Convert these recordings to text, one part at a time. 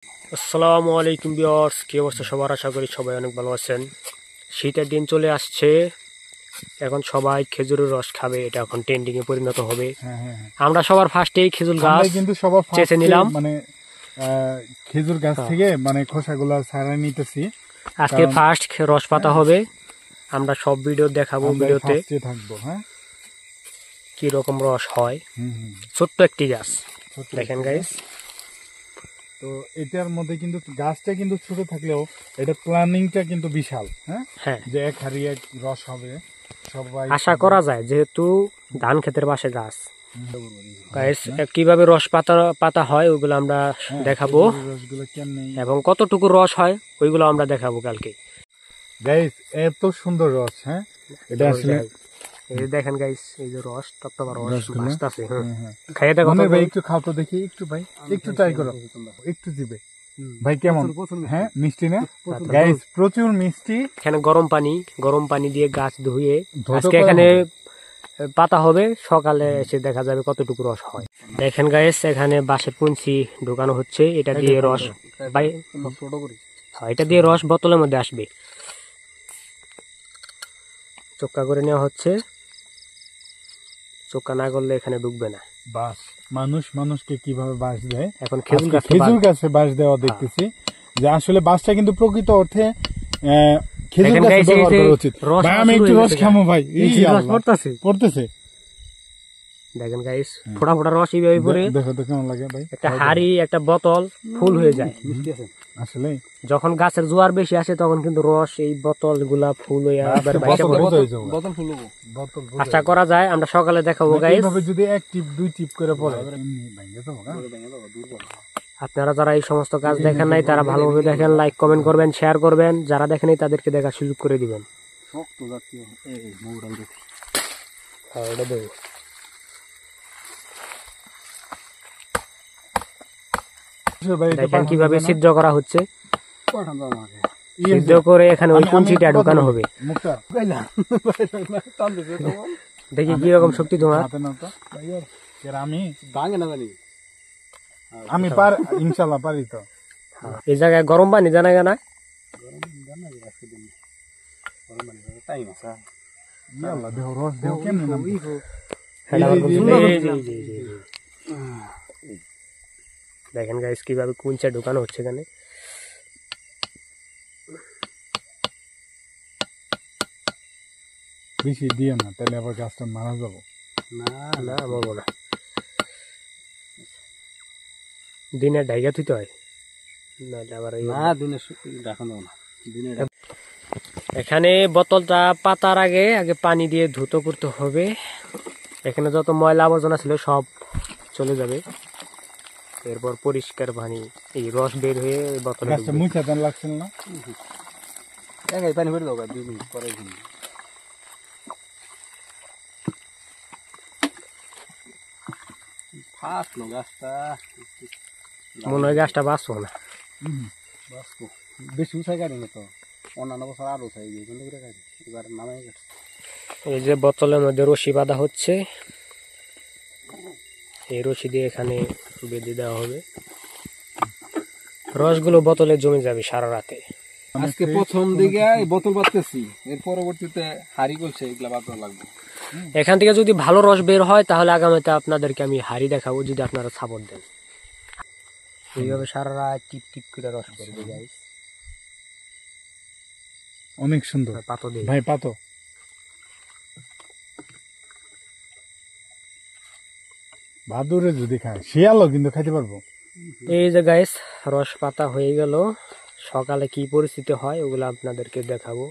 আসসালামু আলাইকুম ভিউয়ার্স, কি অবস্থা সবার? আশা করি সবাই অনেক ভালো আছেন। শীতের দিন চলে আসছে, এখন সবাই খেজুরের রস খাবে, এটা এখন ট্রেন্ডিং এ পরিণত হবে। আমরা সবার ফার্স্টেই খেজুর গাছ কিন্তু সবার চেঁচে নিলাম, মানে খেজুর গাছ থেকে মানে খোসাগুলো ছাড়াই নিতেছি। আজকে ফার্স্ট রস পাতা হবে। আমরা সব ভিডিও দেখাবো, ভিডিওতে থাকবো। হ্যাঁ, কি রকম রস হয়। ছোট্ট একটি গাছ দেখেন গাইস। তো এটার মধ্যে কিন্তু গাছটা কিন্তু ছোট থাকলেও এটা প্ল্যানিংটা কিন্তু বিশাল। হ্যাঁ, যে এক হাড়ি এক রস হবে সবাই আশা করা যায়, যেহেতু ধান ক্ষেতের পাশে গাছ। গাইস, কিভাবে রস পাতা হয় ওইগুলো আমরা দেখাবো, এবং কতটুকু রস হয় ওইগুলো আমরা দেখাবো কালকে। গাইস, এত সুন্দর রস। হ্যাঁ, এটা আসলে এই দেখেন গাইস, এই যে রস, টপটপা রস ভাসতাছে। খাইয়ে দেখো ভাই, একটু খাও তো দেখি, একটু ভাই, একটু ট্রাই করো, একটু দিবে ভাই। কেমন? হ্যাঁ, মিষ্টি না গাইস? প্রচুর মিষ্টি। এখানে গরম পানি দিয়ে গাছ ধুয়ে আজকে এখানে পাতা হবে, সকালে এসে দেখা যাবে কতটুকু রস হয়। দেখেন গাইস, এখানে বাঁশের পুঞ্ছি ঢোকানো হচ্ছে, এটা দিয়ে রস এটা দিয়ে রস বোতলের মধ্যে আসবে। চোক্কা করে নেওয়া হচ্ছে, চোক্কা না করলে এখানে ঢুকবে না। বাস মানুষকে কিভাবে বাঁশ দেয়, এখন খেজুর গাছে বাঁশ দেওয়া দেখতেছি। যে আসলে বাঁশটা কিন্তু প্রকৃত অর্থে খেজুর গাছে ব্যবহার করা উচিত। ভাই, আমি একটু রস খামো ভাই। পড়তেছে দেখেন গাইস, ফোটা ফোটা রস এইভাবে পড়ে। দেখো তো কেমন লাগে ভাই। একটা হাড়ি, একটা বোতল ফুল হয়ে যায়। আসলে যখন গাছের জোয়ার বেশি আসে তখন কিন্তু রস এই বোতল গুলা ফুল হয়ে আবার বাইরে পড়ে। বোতল ফুল হবো। আশা করা যায়, আমরা সকালে দেখাবো গাইস। এইভাবে যদি এক টিপ দুই টিপ করে পড়ে, আপনারা যারা এই সমস্ত কাজ দেখেন নাই তারা ভালোভাবে দেখেন, লাইক কমেন্ট করবেন, শেয়ার করবেন। যারা দেখেন নাই তাদেরকে দেখার সুযোগ করে দিবেন। দেখেন কিভাবে ছিদ্র করা হচ্ছে, ছিদ্র করে এখানে ওই কুঞ্চিটা ঢুকানো হবে। দেখি কিরকম শক্তি তোমার। আমি ইনশাল্লাহ পারি। তো এই জায়গায় গরম পানি জানা না, দেখেন গাইস কিভাবে কুঞ্চা ঢুকানো হচ্ছে এখানে। বেশি দিয়ে না, তাহলে আবার গাছটা মারা যাবো। না মরবো না, দিনে ঢাইগা থুইতে হয়, এখানে বোতলটা পাতার আগে পানি দিয়ে ধুতো করতে হবে। এখানে যত ময়লা আবর্জনা ছিল সব চলে যাবে, এরপর পরিষ্কার পানি এই রস বের হয়ে বোতলে লাগছিল না। পানি ভরে দাও 2 মিনিট পরে। মনে হয় গাছটা বাঁচবো না, বেশি উঁচাই গাড়ি না তো, অন্যান্য বছর আরো উঁচাই গিয়ে এবার নামাই গেছে। এই যে বোতলের মধ্যে রশি বাঁধা হচ্ছে, এই রশি দিয়ে এখানে বেঁধে দেওয়া হবে। রসগুলো বোতলে জমে যাবে সারা রাতে। আজকে প্রথম দিকে বোতল বাঁধতেছি, এর পরবর্তীতে হাড়ি করছে, এগুলা বাঁধা লাগবে। এখান থেকে যদি ভালো রস বের হয় তাহলে আগামীতে আপনাদেরকে আমি হাড়ি দেখাবো, যদি আপনারা সাপোর্ট দেন। এইভাবে সারা রাত টিপ টিপ করে রস করবে গাইস। অনেক সুন্দর। পাতো দেই ভাই, পাতো ভাদুরে যদি খায় শিয়ালও কিন্তু খাইতে পারবো। এই যে গাইস, রস পাতা হয়ে গেল। সকালে কি পরিস্থিতি হয় ওগুলো আপনাদেরকে দেখাবো।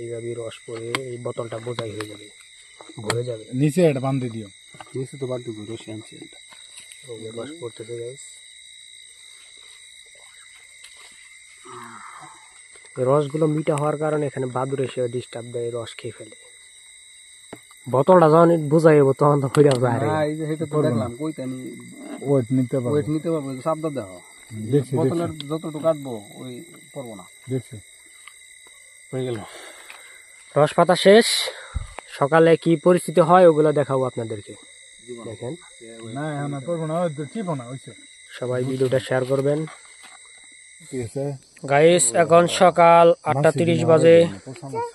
এইভাবে রস পরে এই বোতলটা বোঝাই হয়ে যাবে, ভরে যাবে। নিচে এটা বান্ধে দিও, নিচে তো বান্ধব রসি আনছি। রস পড়তেছে গাইস। রসগুলো মিঠা হওয়ার কারণে এখানে বাদুর এসে ডিস্টার্ব দেয়, রস খেয়ে ফেলে। বোতলটা যখন বোঝাই যাবো তখন তো ফিরে যায়। দেখলাম কইতানি ওয়েট নিতে পারবো, সাবধান দেখো। বোতলের যতটুকু কাটবো ওই পড়বো না। দেখছি হয়ে গেল রস পাতা শেষ। সকালে কি পরিস্থিতি হয় ওগুলো দেখাবো আপনাদেরকে। দেখেন না, পড়বো না, চিপো না, সবাই ভিডিওটা শেয়ার করবেন। ঠিক আছে গাইস এখন সকাল 8:30 বাজে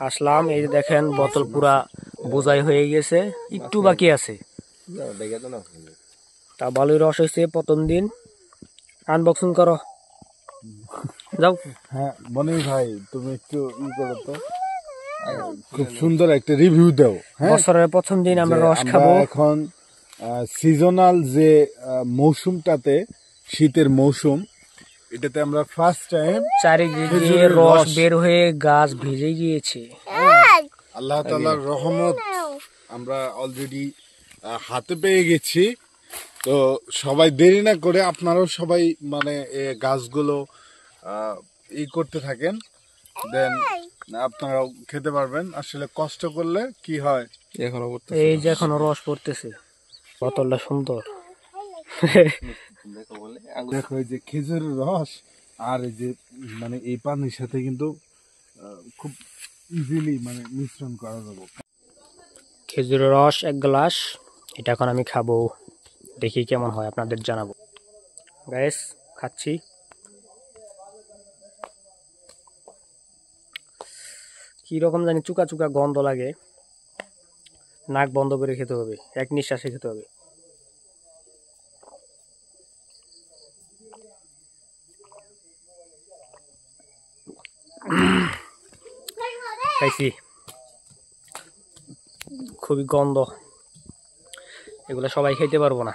আসলাম। এই যে দেখেন বোতল পুরা বোঝাই হয়ে গেছে, একটু বাকি আছে। তা ভালোই রস হয়েছে। প্রথম দিন আনবক্সিং করো, যাও। হ্যাঁ মনি ভাই তুমি একটু করো তো, খুব সুন্দর একটা রিভিউ দাও। হ্যাঁ বছরের প্রথম দিন আমরা রস আমরা খাবো। এখন সিজনাল যে মৌসুমটাতে, শীতের মৌসুম, এটাতে আমরা ফার্স্ট টাইম চারিদিকে খেজুরের রস রস। বের হয়ে গাছ ভিজে গিয়েছে। আল্লাহ তাআলার রহমত আমরা অলরেডি হাতে পেয়ে গেছি। তো সবাই দেরি না করে আপনারাও সবাই মানে গাছগুলো করতে থাকেন, দেন আপনারাও খেতে পারবেন। আসলে কষ্ট করলে কি হয়, এখনো এই যে এখনো রস পড়তেছে, বোতলটা সুন্দর। দেখো এই যে খেজুরের রস আর এই যে মানে এই পানির সাথে কিন্তু খুব ইজিলি মানে মিশ্রণ করা যাবে। খেজুরের রস 1 গ্লাস, এটা এখন আমি খাবো, দেখি কেমন হয় আপনাদের জানাবো। গাইস খাচ্ছি। কি রকম জানি চুকা চুকা গন্ধ লাগে, নাক বন্ধ করে খেতে হবে, এক নিঃশ্বাসে খেতে হবে। খাইছি, খুবই গন্ধ, এগুলো সবাই খেতে পারবো না।